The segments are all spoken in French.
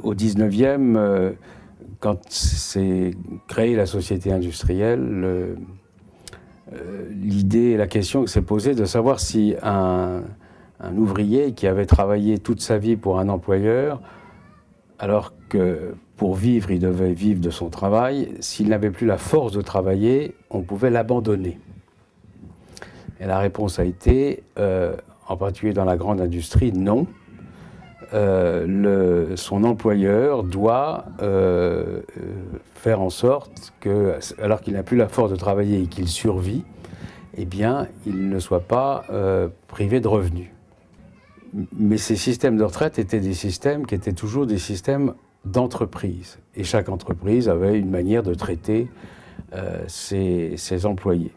au 19e, quand s'est créée la société industrielle, l'idée et la question que s'est posée de savoir si un ouvrier qui avait travaillé toute sa vie pour un employeur, alors que pour vivre, il devait vivre de son travail, s'il n'avait plus la force de travailler, on pouvait l'abandonner. Et la réponse a été, en particulier dans la grande industrie, non. Son employeur doit faire en sorte que, alors qu'il n'a plus la force de travailler et qu'il survit, eh bien, il ne soit pas privé de revenus. Mais ces systèmes de retraite étaient des systèmes qui étaient toujours des systèmes d'entreprise. Et chaque entreprise avait une manière de traiter ses employés.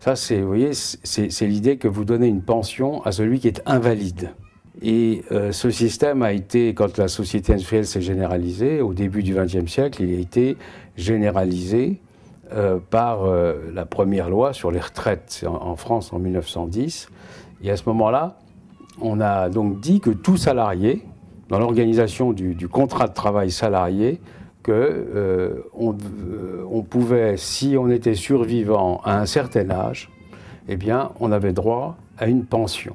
Ça, vous voyez, c'est l'idée que vous donnez une pension à celui qui est invalide. Et ce système a été, quand la société industrielle s'est généralisée, au début du XXe siècle, il a été généralisé par la première loi sur les retraites en France en 1910. Et à ce moment-là, on a donc dit que tout salarié, dans l'organisation du contrat de travail salarié, on pouvait, si on était survivant à un certain âge, eh bien, on avait droit à une pension.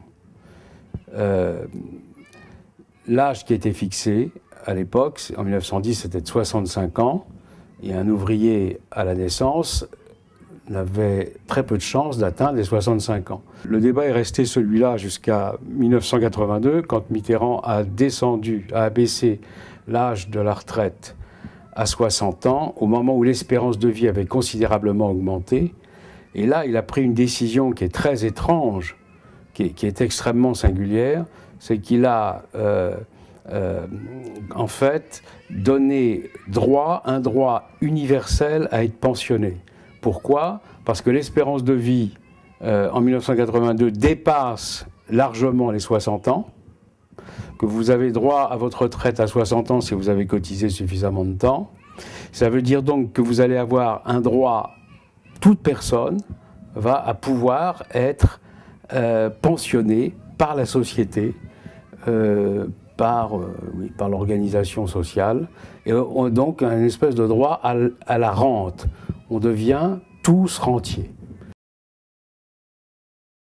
L'âge qui était fixé à l'époque, en 1910, c'était de 65 ans, et un ouvrier à la naissance n'avait très peu de chances d'atteindre les 65 ans. Le débat est resté celui-là jusqu'à 1982, quand Mitterrand a abaissé l'âge de la retraite à 60 ans, au moment où l'espérance de vie avait considérablement augmenté. Et là, il a pris une décision qui est très étrange, qui est extrêmement singulière, c'est qu'il a en fait donné un droit universel à être pensionné. Pourquoi? Parce que l'espérance de vie en 1982 dépasse largement les 60 ans, que vous avez droit à votre retraite à 60 ans si vous avez cotisé suffisamment de temps. Ça veut dire donc que vous allez avoir un droit, toute personne va pouvoir être pensionnée par la société, par l'organisation sociale, et donc un espèce de droit à la rente. On devient tous rentiers.